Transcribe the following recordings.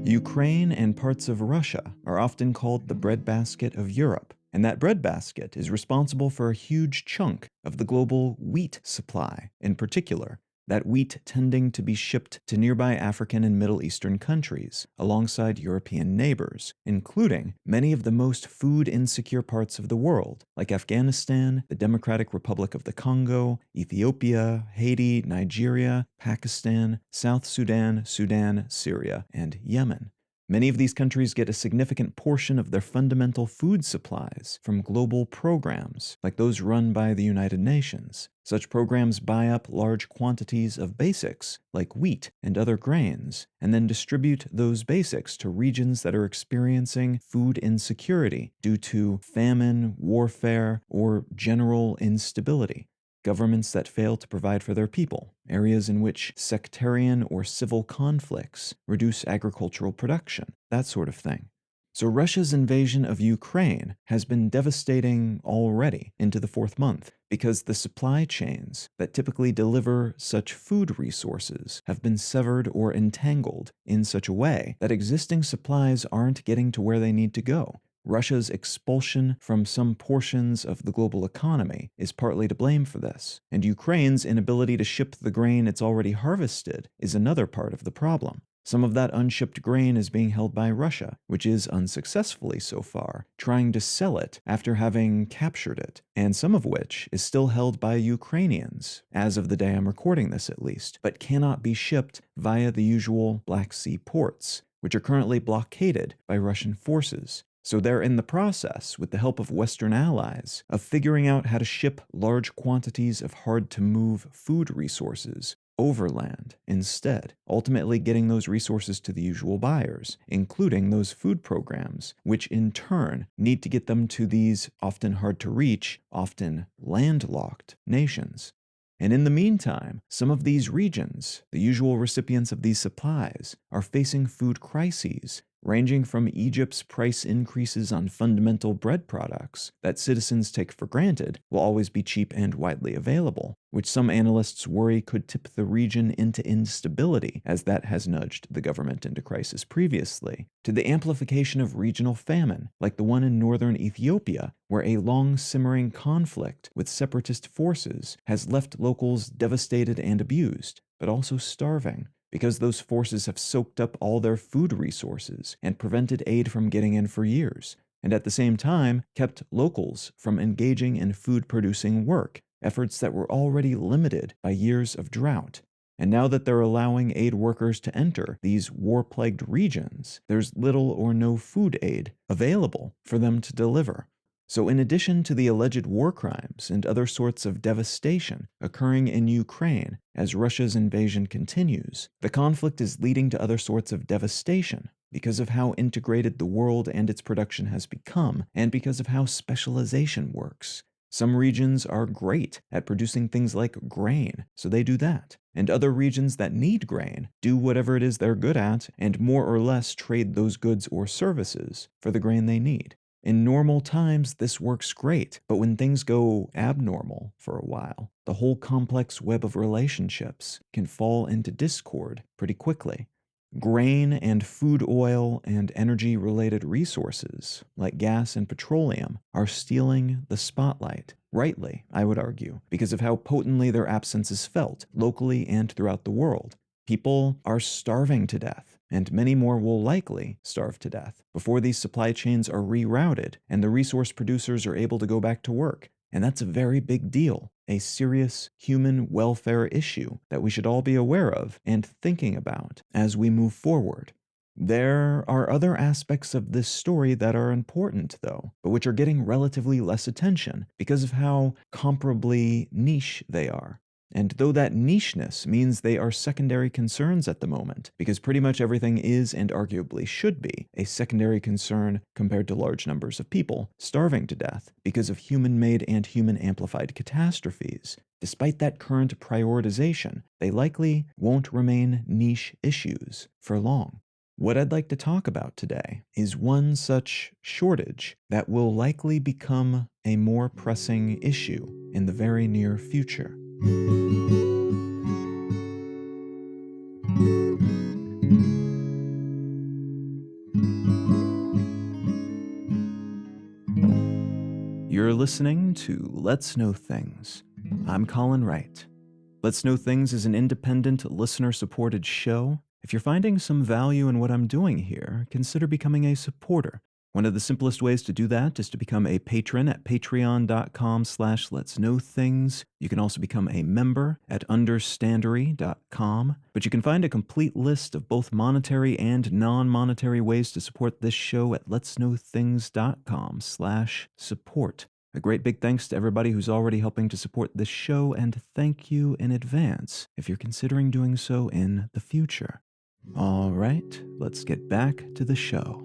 Ukraine and parts of Russia are often called the breadbasket of Europe, and that breadbasket is responsible for a huge chunk of the global wheat supply in particular, that wheat tending to be shipped to nearby African and Middle Eastern countries, alongside European neighbors, including many of the most food-insecure parts of the world, like Afghanistan, the Democratic Republic of the Congo, Ethiopia, Haiti, Nigeria, Pakistan, South Sudan, Syria, and Yemen. Many of these countries get a significant portion of their fundamental food supplies from global programs, like those run by the United Nations. Such programs buy up large quantities of basics, like wheat and other grains, and then distribute those basics to regions that are experiencing food insecurity due to famine, warfare, or general instability. Governments that fail to provide for their people, areas in which sectarian or civil conflicts reduce agricultural production, that sort of thing. So Russia's invasion of Ukraine has been devastating already into the fourth month because the supply chains that typically deliver such food resources have been severed or entangled in such a way that existing supplies aren't getting to where they need to go. Russia's expulsion from some portions of the global economy is partly to blame for this, and Ukraine's inability to ship the grain it's already harvested is another part of the problem. Some of that unshipped grain is being held by Russia, which is unsuccessfully so far, trying to sell it after having captured it, and some of which is still held by Ukrainians, as of the day I'm recording this at least, but cannot be shipped via the usual Black Sea ports, which are currently blockaded by Russian forces. So they're in the process, with the help of Western allies, of figuring out how to ship large quantities of hard-to-move food resources overland instead, ultimately getting those resources to the usual buyers, including those food programs, which in turn need to get them to these often hard-to-reach, often landlocked nations. And in the meantime, some of these regions, the usual recipients of these supplies, are facing food crises, ranging from Egypt's price increases on fundamental bread products that citizens take for granted will always be cheap and widely available, which some analysts worry could tip the region into instability, as that has nudged the government into crisis previously, to the amplification of regional famine, like the one in northern Ethiopia, where a long-simmering conflict with separatist forces has left locals devastated and abused, but also starving, because those forces have soaked up all their food resources and prevented aid from getting in for years, and at the same time kept locals from engaging in food-producing work, efforts that were already limited by years of drought. And now that they're allowing aid workers to enter these war-plagued regions, there's little or no food aid available for them to deliver. So in addition to the alleged war crimes and other sorts of devastation occurring in Ukraine as Russia's invasion continues, the conflict is leading to other sorts of devastation because of how integrated the world and its production has become, and because of how specialization works. Some regions are great at producing things like grain, so they do that. And other regions that need grain do whatever it is they're good at and more or less trade those goods or services for the grain they need. In normal times, this works great, but when things go abnormal for a while, the whole complex web of relationships can fall into discord pretty quickly. Grain and food oil and energy-related resources, like gas and petroleum, are stealing the spotlight, rightly, I would argue, because of how potently their absence is felt, locally and throughout the world. People are starving to death, and many more will likely starve to death before these supply chains are rerouted and the resource producers are able to go back to work. And that's a very big deal, a serious human welfare issue that we should all be aware of and thinking about as we move forward. There are other aspects of this story that are important, though, but which are getting relatively less attention because of how comparably niche they are. And though that nicheness means they are secondary concerns at the moment, because pretty much everything is and arguably should be a secondary concern compared to large numbers of people starving to death because of human-made and human-amplified catastrophes, despite that current prioritization, they likely won't remain niche issues for long. What I'd like to talk about today is one such shortage that will likely become a more pressing issue in the very near future. You're listening to Let's Know Things. I'm Colin Wright. Let's Know Things is an independent, listener-supported show. If you're finding some value in what I'm doing here, consider becoming a supporter. One of the simplest ways to do that is to become a patron at patreon.com/letsknowthings. You can also become a member at understandery.com. But you can find a complete list of both monetary and non-monetary ways to support this show at letsknowthings.com/support. A great big thanks to everybody who's already helping to support this show, and thank you in advance if you're considering doing so in the future. All right, let's get back to the show.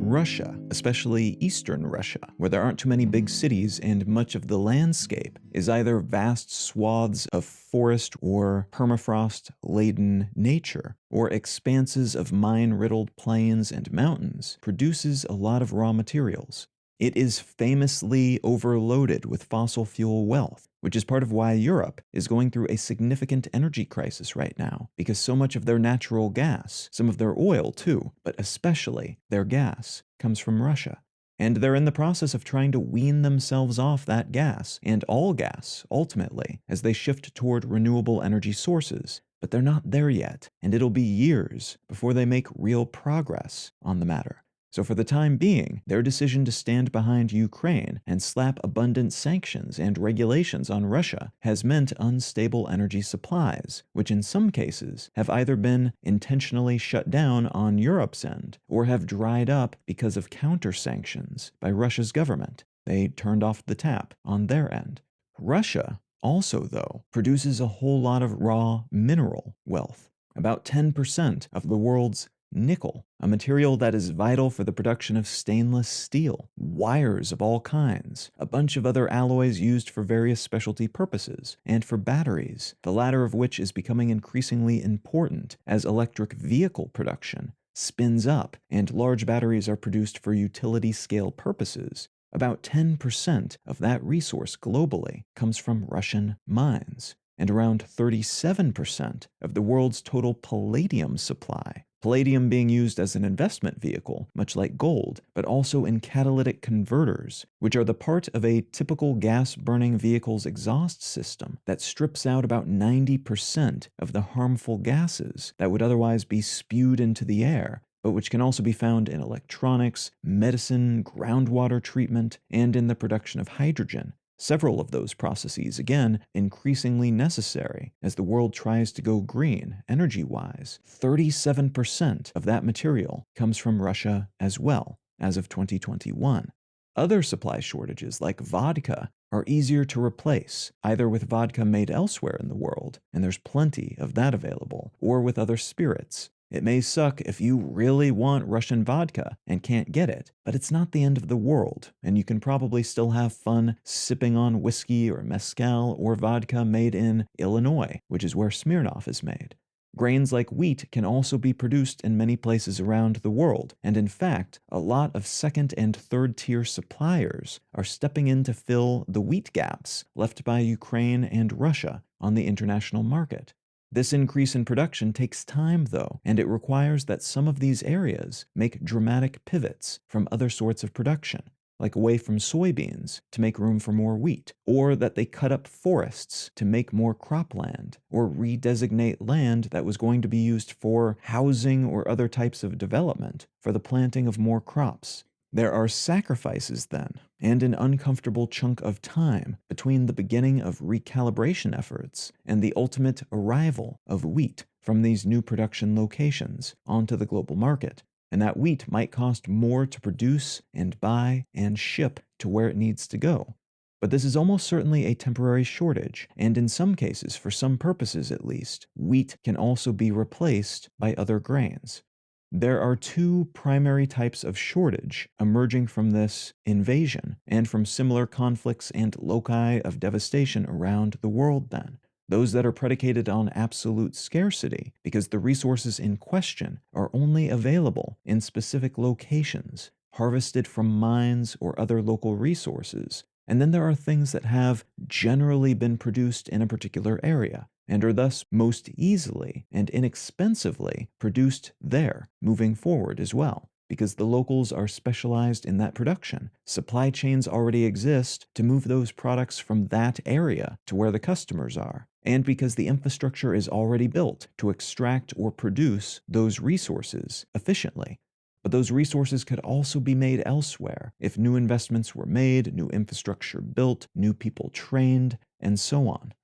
Russia, especially eastern Russia, where there aren't too many big cities and much of the landscape is either vast swaths of forest or permafrost-laden nature, or expanses of mine-riddled plains and mountains, produces a lot of raw materials. It is famously overloaded with fossil fuel wealth, which is part of why Europe is going through a significant energy crisis right now, because so much of their natural gas, some of their oil too, but especially their gas, comes from Russia. And they're in the process of trying to wean themselves off that gas, and all gas, ultimately, as they shift toward renewable energy sources. But they're not there yet, and it'll be years before they make real progress on the matter. So for the time being, their decision to stand behind Ukraine and slap abundant sanctions and regulations on Russia has meant unstable energy supplies, which in some cases have either been intentionally shut down on Europe's end or have dried up because of counter-sanctions by Russia's government. They turned off the tap on their end. Russia also, though, produces a whole lot of raw mineral wealth. About 10% of the world's nickel, a material that is vital for the production of stainless steel, wires of all kinds, a bunch of other alloys used for various specialty purposes, and for batteries, the latter of which is becoming increasingly important as electric vehicle production spins up and large batteries are produced for utility-scale purposes. About 10% of that resource globally comes from Russian mines, and around 37% of the world's total palladium supply. Palladium being used as an investment vehicle, much like gold, but also in catalytic converters, which are the part of a typical gas-burning vehicle's exhaust system that strips out about 90% of the harmful gases that would otherwise be spewed into the air, but which can also be found in electronics, medicine, groundwater treatment, and in the production of hydrogen. Several of those processes, again, increasingly necessary as the world tries to go green energy-wise. 37% of that material comes from Russia as well, as of 2021. Other supply shortages, like vodka, are easier to replace, either with vodka made elsewhere in the world, and there's plenty of that available, or with other spirits. It may suck if you really want Russian vodka and can't get it, but it's not the end of the world, and you can probably still have fun sipping on whiskey or mezcal or vodka made in Illinois, which is where Smirnoff is made. Grains like wheat can also be produced in many places around the world, and in fact, a lot of second and third tier suppliers are stepping in to fill the wheat gaps left by Ukraine and Russia on the international market. This increase in production takes time, though, and it requires that some of these areas make dramatic pivots from other sorts of production, like away from soybeans to make room for more wheat, or that they cut up forests to make more cropland, or redesignate land that was going to be used for housing or other types of development for the planting of more crops. There are sacrifices then, and an uncomfortable chunk of time between the beginning of recalibration efforts and the ultimate arrival of wheat from these new production locations onto the global market. And that wheat might cost more to produce and buy and ship to where it needs to go. But this is almost certainly a temporary shortage, and in some cases, for some purposes at least, wheat can also be replaced by other grains. There are two primary types of shortage emerging from this invasion and from similar conflicts and loci of devastation around the world then. Those that are predicated on absolute scarcity because the resources in question are only available in specific locations, harvested from mines or other local resources, And then there are things that have generally been produced in a particular area and are thus most easily and inexpensively produced there moving forward as well. Because the locals are specialized in that production. Supply chains already exist to move those products from that area to where the customers are. And because the infrastructure is already built to extract or produce those resources efficiently. But those resources could also be made elsewhere if new investments were made, new infrastructure built, new people trained, and so on.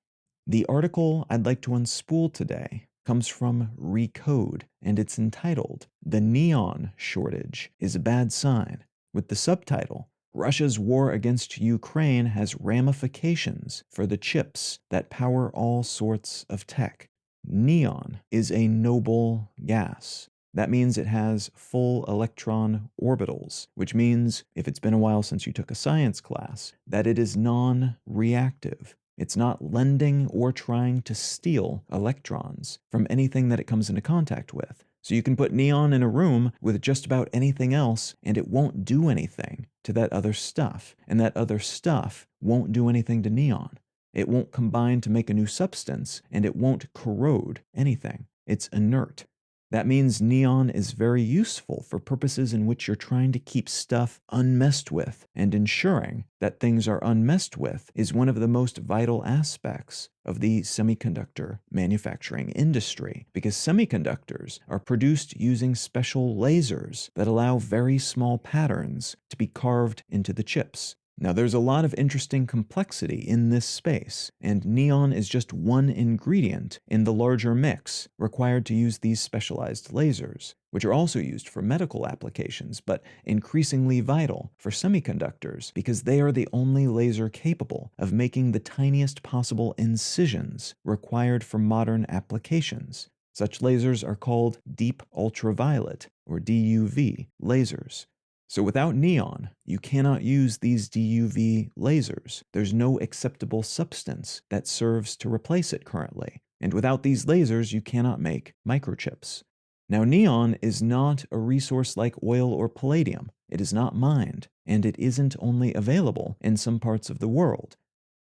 The article I'd like to unspool today comes from Recode, and it's entitled, "The Neon Shortage is a Bad Sign," with the subtitle, "Russia's War Against Ukraine Has Ramifications for the Chips That Power All Sorts of Tech." Neon is a noble gas. That means it has full electron orbitals, which means, if it's been a while since you took a science class, that it is non-reactive. It's not lending or trying to steal electrons from anything that it comes into contact with. So you can put neon in a room with just about anything else, and it won't do anything to that other stuff. And that other stuff won't do anything to neon. It won't combine to make a new substance, and it won't corrode anything. It's inert. That means neon is very useful for purposes in which you're trying to keep stuff unmessed with, and ensuring that things are unmessed with is one of the most vital aspects of the semiconductor manufacturing industry, because semiconductors are produced using special lasers that allow very small patterns to be carved into the chips. Now, there's a lot of interesting complexity in this space, and neon is just one ingredient in the larger mix required to use these specialized lasers, which are also used for medical applications, but increasingly vital for semiconductors because they are the only laser capable of making the tiniest possible incisions required for modern applications. Such lasers are called deep ultraviolet, or DUV, lasers. So without neon, you cannot use these DUV lasers. There's no acceptable substance that serves to replace it currently. And without these lasers, you cannot make microchips. Now, neon is not a resource like oil or palladium. It is not mined, and it isn't only available in some parts of the world.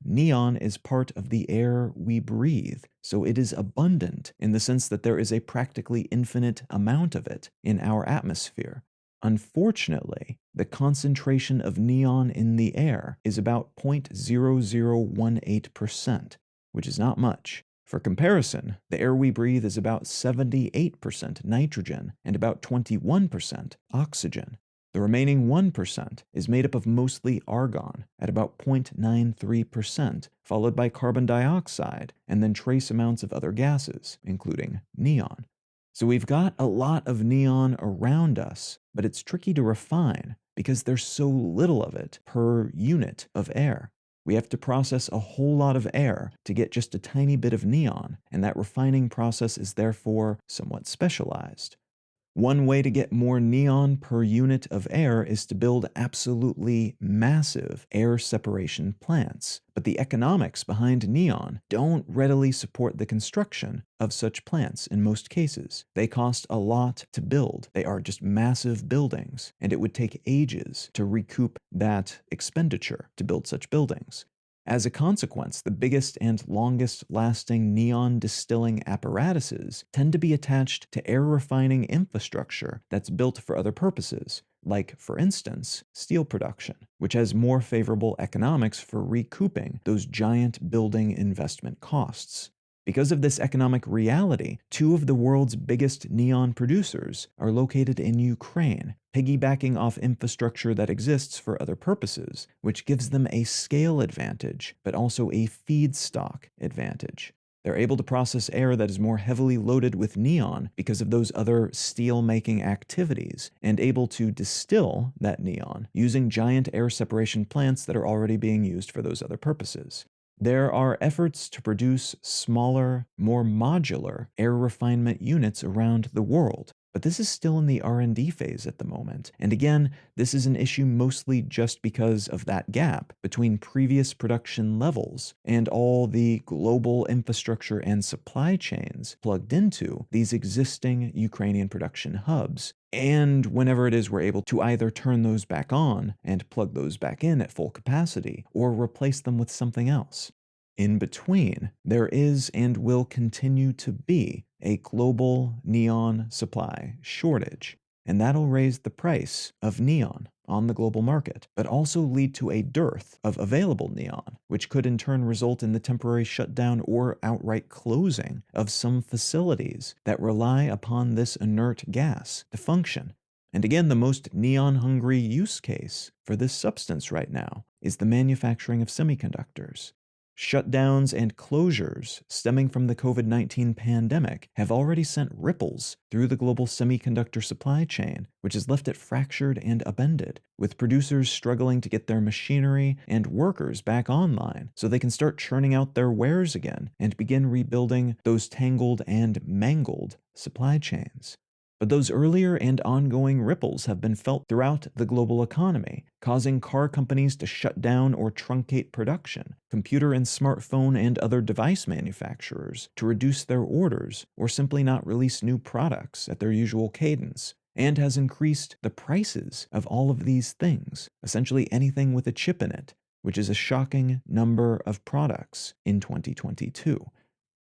Neon is part of the air we breathe, so it is abundant in the sense that there is a practically infinite amount of it in our atmosphere. Unfortunately, the concentration of neon in the air is about 0.0018%, which is not much. For comparison, the air we breathe is about 78% nitrogen and about 21% oxygen. The remaining 1% is made up of mostly argon at about 0.93%, followed by carbon dioxide, and then trace amounts of other gases, including neon. So we've got a lot of neon around us, but it's tricky to refine because there's so little of it per unit of air. We have to process a whole lot of air to get just a tiny bit of neon, and that refining process is therefore somewhat specialized. One way to get more neon per unit of air is to build absolutely massive air separation plants. But the economics behind neon don't readily support the construction of such plants in most cases. They cost a lot to build. They are just massive buildings, and it would take ages to recoup that expenditure to build such buildings. As a consequence, the biggest and longest-lasting neon distilling apparatuses tend to be attached to air refining infrastructure that's built for other purposes, like, for instance, steel production, which has more favorable economics for recouping those giant building investment costs. Because of this economic reality, two of the world's biggest neon producers are located in Ukraine, piggybacking off infrastructure that exists for other purposes, which gives them a scale advantage, but also a feedstock advantage. They're able to process air that is more heavily loaded with neon because of those other steel-making activities, and able to distill that neon using giant air separation plants that are already being used for those other purposes. There are efforts to produce smaller, more modular air refinement units around the world, But this is still in the R&D phase at the moment. And again, this is an issue mostly just because of that gap between previous production levels and all the global infrastructure and supply chains plugged into these existing Ukrainian production hubs. And whenever it is we're able to either turn those back on and plug those back in at full capacity or replace them with something else. In between, there is and will continue to be a global neon supply shortage, and that'll raise the price of neon on the global market, but also lead to a dearth of available neon, which could in turn result in the temporary shutdown or outright closing of some facilities that rely upon this inert gas to function. And again, the most neon-hungry use case for this substance right now is the manufacturing of semiconductors. Shutdowns and closures stemming from the COVID-19 pandemic have already sent ripples through the global semiconductor supply chain, which has left it fractured and upended, with producers struggling to get their machinery and workers back online so they can start churning out their wares again and begin rebuilding those tangled and mangled supply chains. But those earlier and ongoing ripples have been felt throughout the global economy, causing car companies to shut down or truncate production, computer and smartphone and other device manufacturers to reduce their orders or simply not release new products at their usual cadence, and has increased the prices of all of these things, essentially anything with a chip in it, which is a shocking number of products in 2022.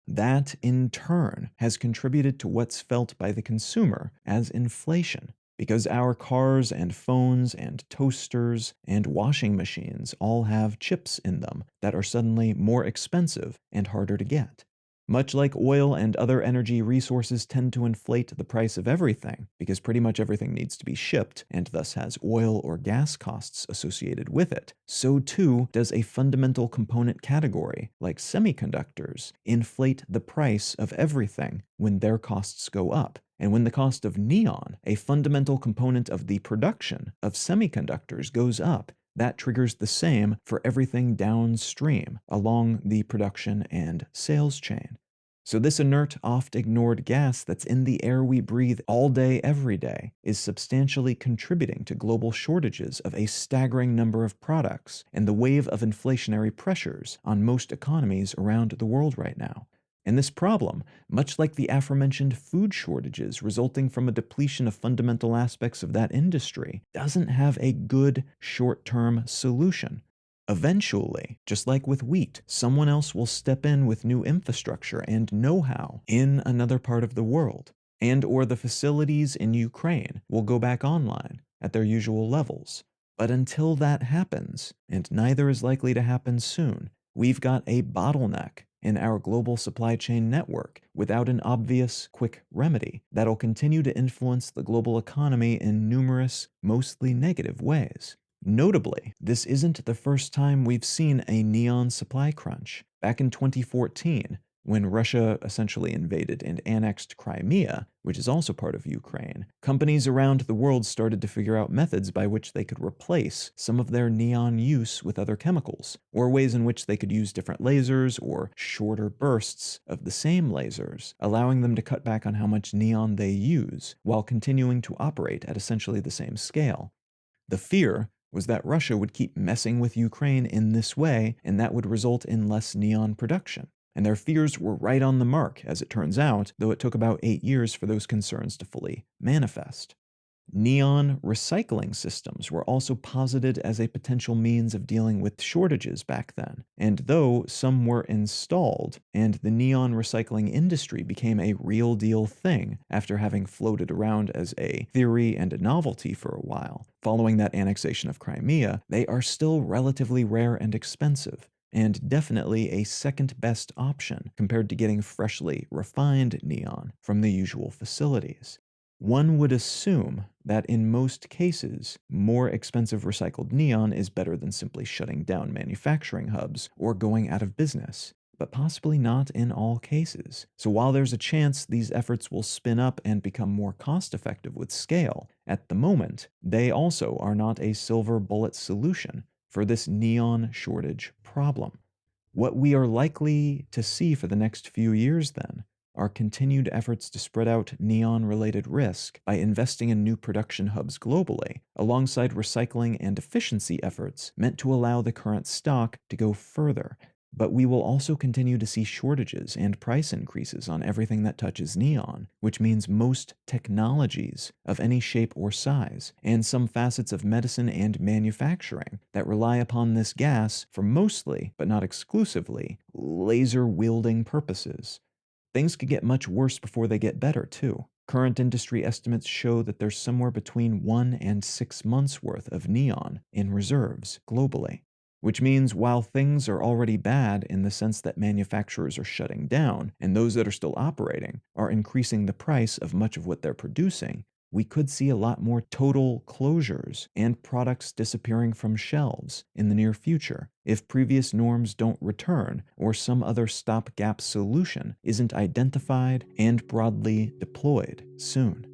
That, in turn, has contributed to what's felt by the consumer as inflation, because our cars and phones and toasters and washing machines all have chips in them that are suddenly more expensive and harder to get. Much like oil and other energy resources tend to inflate the price of everything, because pretty much everything needs to be shipped and thus has oil or gas costs associated with it, so too does a fundamental component category, like semiconductors, inflate the price of everything when their costs go up. And when the cost of neon, a fundamental component of the production of semiconductors, goes up, that triggers the same for everything downstream along the production and sales chain. So this inert, oft-ignored gas that's in the air we breathe all day, every day, is substantially contributing to global shortages of a staggering number of products and the wave of inflationary pressures on most economies around the world right now. And this problem, much like the aforementioned food shortages resulting from a depletion of fundamental aspects of that industry, doesn't have a good short-term solution. Eventually, just like with wheat, someone else will step in with new infrastructure and know-how in another part of the world, and or the facilities in Ukraine will go back online at their usual levels. But until that happens, and neither is likely to happen soon, we've got a bottleneck in our global supply chain network without an obvious, quick remedy that'll continue to influence the global economy in numerous, mostly negative ways. Notably, this isn't the first time we've seen a neon supply crunch. Back in 2014, when Russia essentially invaded and annexed Crimea, which is also part of Ukraine, companies around the world started to figure out methods by which they could replace some of their neon use with other chemicals, or ways in which they could use different lasers or shorter bursts of the same lasers, allowing them to cut back on how much neon they use, while continuing to operate at essentially the same scale. The fear was that Russia would keep messing with Ukraine in this way, and that would result in less neon production. And their fears were right on the mark, as it turns out, though it took about 8 years for those concerns to fully manifest. Neon recycling systems were also posited as a potential means of dealing with shortages back then, and though some were installed, and the neon recycling industry became a real deal thing after having floated around as a theory and a novelty for a while, following that annexation of Crimea, they are still relatively rare and expensive, and definitely a second best option compared to getting freshly refined neon from the usual facilities. One would assume that in most cases, more expensive recycled neon is better than simply shutting down manufacturing hubs or going out of business, but possibly not in all cases. So while there's a chance these efforts will spin up and become more cost-effective with scale, at the moment, they also are not a silver bullet solution for this neon shortage problem. What we are likely to see for the next few years, then, are continued efforts to spread out neon-related risk by investing in new production hubs globally, alongside recycling and efficiency efforts meant to allow the current stock to go further. But we will also continue to see shortages and price increases on everything that touches neon, which means most technologies of any shape or size, and some facets of medicine and manufacturing that rely upon this gas for mostly, but not exclusively, laser-wielding purposes. Things could get much worse before they get better, too. Current industry estimates show that there's somewhere between 1 and 6 months' worth of neon in reserves globally. Which means while things are already bad in the sense that manufacturers are shutting down, and those that are still operating are increasing the price of much of what they're producing, we could see a lot more total closures and products disappearing from shelves in the near future if previous norms don't return or some other stopgap solution isn't identified and broadly deployed soon.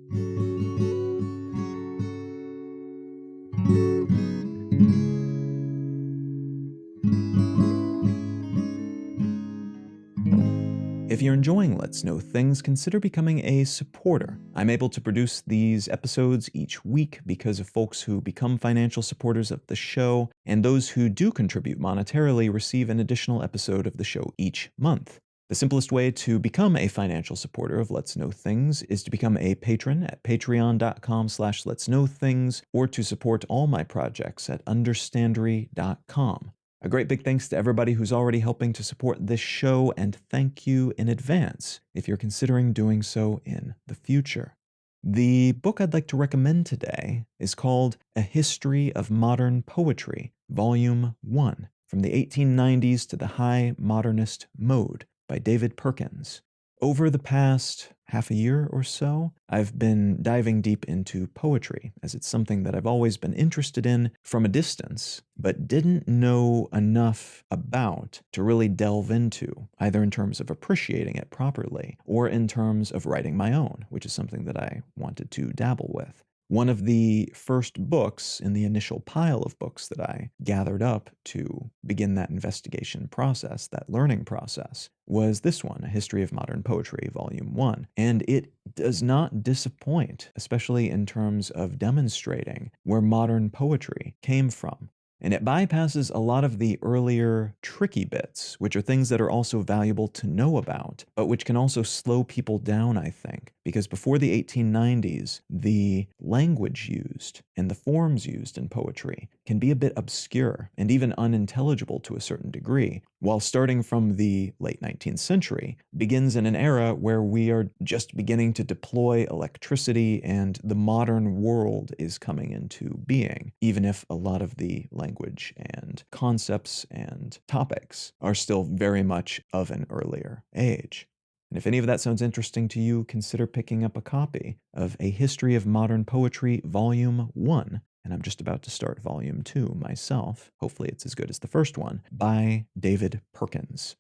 If you're enjoying Let's Know Things, consider becoming a supporter. I'm able to produce these episodes each week because of folks who become financial supporters of the show, and those who do contribute monetarily receive an additional episode of the show each month. The simplest way to become a financial supporter of Let's Know Things is to become a patron at patreon.com/letsknowthings, or to support all my projects at understandry.com. A great big thanks to everybody who's already helping to support this show, and thank you in advance if you're considering doing so in the future. The book I'd like to recommend today is called A History of Modern Poetry, Volume 1, From the 1890s to the High Modernist Mode by David Perkins. Over the past half a year or so, I've been diving deep into poetry, as it's something that I've always been interested in from a distance, but didn't know enough about to really delve into, either in terms of appreciating it properly, or in terms of writing my own, which is something that I wanted to dabble with. One of the first books in the initial pile of books that I gathered up to begin that investigation process, that learning process, was this one, A History of Modern Poetry, Volume 1. And it does not disappoint, especially in terms of demonstrating where modern poetry came from. And it bypasses a lot of the earlier tricky bits, which are things that are also valuable to know about, but which can also slow people down, I think. Because before the 1890s, the language used and the forms used in poetry can be a bit obscure and even unintelligible to a certain degree, while starting from the late 19th century begins in an era where we are just beginning to deploy electricity and the modern world is coming into being, even if a lot of the language and concepts and topics are still very much of an earlier age. And if any of that sounds interesting to you, consider picking up a copy of A History of Modern Poetry, Volume 1, and I'm just about to start Volume 2 myself. Hopefully it's as good as the first one, by David Perkins.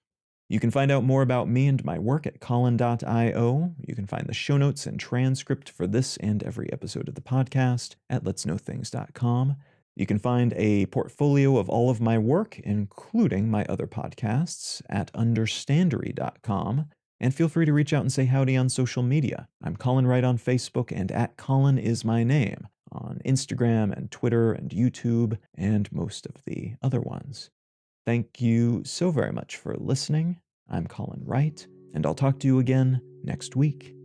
You can find out more about me and my work at Colin.io. You can find the show notes and transcript for this and every episode of the podcast at letsknowthings.com. You can find a portfolio of all of my work, including my other podcasts, at understandry.com. And feel free to reach out and say howdy on social media. I'm Colin Wright on Facebook, and at Colin is my name on Instagram and Twitter and YouTube and most of the other ones. Thank you so very much for listening. I'm Colin Wright, and I'll talk to you again next week.